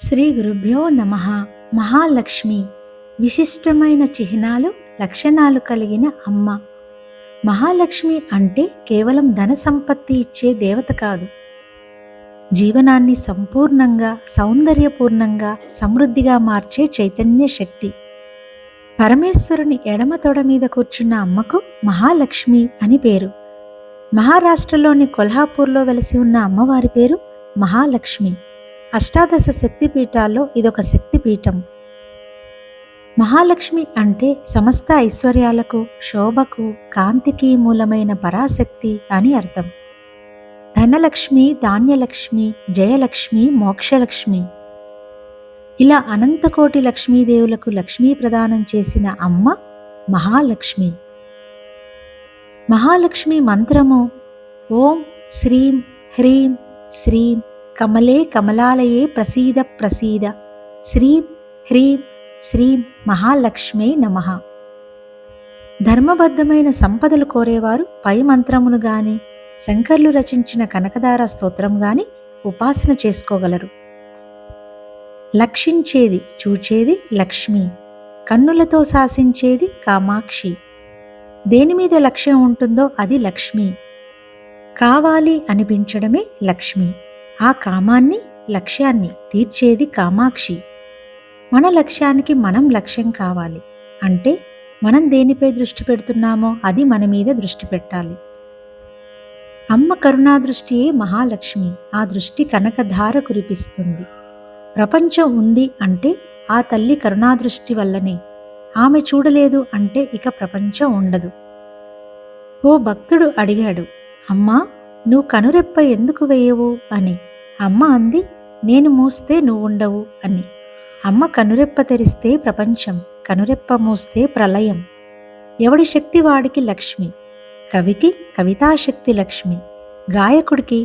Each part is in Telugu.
శ్రీ గురుభ్యో నమః. మహాలక్ష్మి విశిష్టమైన చిహ్నాలు లక్షణాలు కలిగిన అమ్మ. మహాలక్ష్మి అంటే కేవలం ధన సంపత్తి ఇచ్చే దేవత కాదు, జీవనాన్ని సంపూర్ణంగా సౌందర్యపూర్ణంగా సమృద్ధిగా మార్చే చైతన్య శక్తి. పరమేశ్వరుని ఎడమ తొడ మీద కూర్చున్న అమ్మకు మహాలక్ష్మి అని పేరు. మహారాష్ట్రలోని కొల్హాపూర్లో వెలసి ఉన్న అమ్మవారి పేరు మహాలక్ష్మి. అష్టాదశ శక్తిపీఠాల్లో ఇదొక శక్తిపీఠం. మహాలక్ష్మి అంటే సమస్త ఐశ్వర్యాలకు, శోభకు, కాంతికి మూలమైన పరాశక్తి అని అర్థం. ధనలక్ష్మి, ధాన్యలక్ష్మి, జయలక్ష్మి, మోక్షలక్ష్మి, ఇలా అనంతకోటి లక్ష్మీదేవులకు లక్ష్మీ ప్రదానం చేసిన అమ్మ మహాలక్ష్మి. మహాలక్ష్మి మంత్రము ఓం శ్రీం హ్రీం శ్రీం కమలే కమలాలయే ప్రసీద ప్రసీద శ్రీం హ్రీం శ్రీం మహాలక్ష్మే నమః. ధర్మబద్ధమైన సంపదలు కోరేవారు పై మంత్రమును గాని, శంకర్లు రచించిన కనకదార స్తోత్రం గాని ఉపాసన చేసుకోగలరు. లక్షించేది, చూచేది లక్ష్మి, కన్నులతో శాసించేది కామాక్షి. దేని మీద లక్ష్యం ఉంటుందో అది లక్ష్మి. కావాలి అనిపించడమే లక్ష్మి. ఆ కామాన్ని, లక్ష్యాన్ని తీర్చేది కామాక్షి. మన లక్ష్యానికి మనం లక్ష్యం కావాలి అంటే మనం దేనిపై దృష్టి పెడుతున్నామో అది మన మీద దృష్టి పెట్టాలి. అమ్మ కరుణా దృష్టియే మహాలక్ష్మి. ఆ దృష్టి కనకధార కురిపిస్తుంది. ప్రపంచం ఉంది అంటే ఆ తల్లి కరుణాదృష్టి వల్లనే. ఆమె చూడలేదు అంటే ఇక ప్రపంచం ఉండదు. ఓ భక్తుడు అడిగాడు, అమ్మా, నువ్వు కనురెప్ప ఎందుకు వేయవు అని. అమ్మ అంది, నేను మూస్తే నువ్వుండవు అని. అమ్మ కనురెప్ప తెరిస్తే ప్రపంచం, కనురెప్ప మూస్తే ప్రళయం. ఎవడి శక్తి వాడికి లక్ష్మి. కవికి కవితాశక్తి లక్ష్మి, గాయకుడికి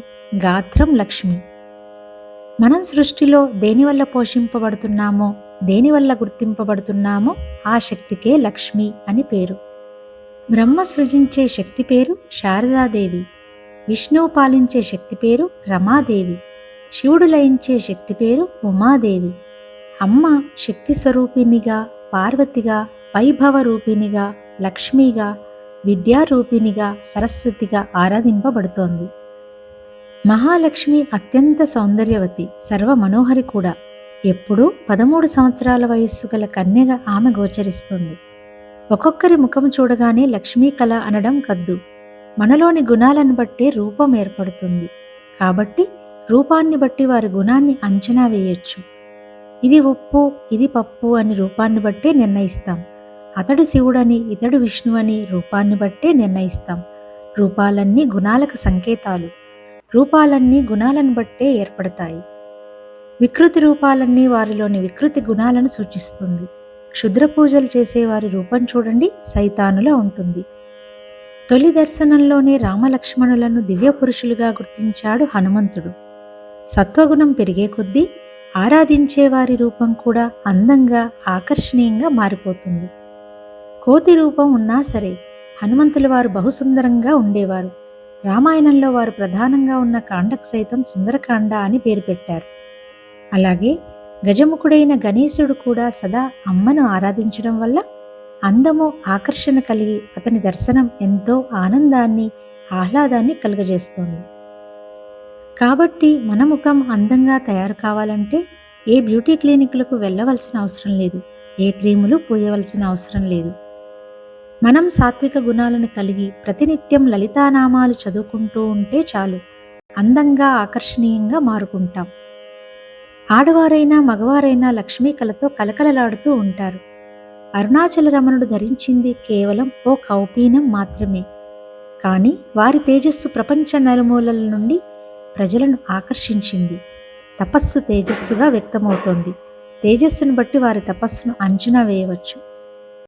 గాత్రం లక్ష్మి. మనం సృష్టిలో దేనివల్ల పోషింపబడుతున్నామో, దేనివల్ల గుర్తింపబడుతున్నామో ఆ శక్తికే లక్ష్మి అని పేరు. బ్రహ్మ సృజించే శక్తి పేరు శారదాదేవి, విష్ణువు పాలించే శక్తి పేరు రమాదేవి, శివుడు లయించే శక్తి పేరు ఉమాదేవి. అమ్మ శక్తి స్వరూపిణిగా, పార్వతిగా, వైభవ రూపిణిగా, లక్ష్మిగా, విద్యారూపిణిగా, సరస్వతిగా ఆరాధింపబడుతోంది. మహాలక్ష్మి అత్యంత సౌందర్యవతి, సర్వ మనోహరి కూడా. ఎప్పుడూ 13 సంవత్సరాల వయస్సు గల కన్యగా ఆమె గోచరిస్తుంది. ఒక్కొక్కరి ముఖం చూడగానే లక్ష్మీ కళ అనడం కద్దు. మనలోని గుణాలను బట్టే రూపం ఏర్పడుతుంది. కాబట్టి రూపాన్ని బట్టి వారి గుణాన్ని అంచనా వేయొచ్చు. ఇది ఉప్పు, ఇది పప్పు అని రూపాన్ని బట్టే నిర్ణయిస్తాం. అతడు శివుడని, ఇతడు విష్ణువని రూపాన్ని బట్టే నిర్ణయిస్తాం. రూపాలన్నీ గుణాలకు సంకేతాలు. రూపాలన్నీ గుణాలను బట్టే ఏర్పడతాయి. వికృతి రూపాలన్నీ వారిలోని వికృతి గుణాలను సూచిస్తుంది. క్షుద్ర పూజలు చేసేవారి రూపం చూడండి, సైతానులా ఉంటుంది. తొలి దర్శనంలోనే రామలక్ష్మణులను దివ్య పురుషులుగా గుర్తించాడు హనుమంతుడు. సత్వగుణం పెరిగే కొద్దీ ఆరాధించేవారి రూపం కూడా అందంగా, ఆకర్షణీయంగా మారిపోతుంది. కోతి రూపం ఉన్నా సరే హనుమంతుల వారు బహుసుందరంగా ఉండేవారు. రామాయణంలో వారు ప్రధానంగా ఉన్న కాండకు సైతం సుందరకాండ అని పేరు పెట్టారు. అలాగే గజముఖుడైన గణేశుడు కూడా సదా అమ్మను ఆరాధించడం వల్ల అందము, ఆకర్షణ కలిగి అతని దర్శనం ఎంతో ఆనందాన్ని, ఆహ్లాదాన్ని కలుగజేస్తోంది. కాబట్టి మన ముఖం అందంగా తయారు కావాలంటే ఏ బ్యూటీ క్లినిక్లకు వెళ్ళవలసిన అవసరం లేదు, ఏ క్రీములు పూయవలసిన అవసరం లేదు. మనం సాత్విక గుణాలను కలిగి ప్రతినిత్యం లలితానామాలు చదువుకుంటూ ఉంటే చాలు, అందంగా, ఆకర్షణీయంగా మారుకుంటాం. ఆడవారైనా మగవారైనా లక్ష్మీ కళతో కలకలలాడుతూ ఉంటారు. అరుణాచల రమణుడు ధరించింది కేవలం ఓ కౌపీనం మాత్రమే. కానీ వారి తేజస్సు ప్రపంచ నలుమూలల నుండి ప్రజలను ఆకర్షించింది. తపస్సు తేజస్సుగా వ్యక్తమవుతోంది. తేజస్సును బట్టి వారి తపస్సును అంచనా వేయవచ్చు.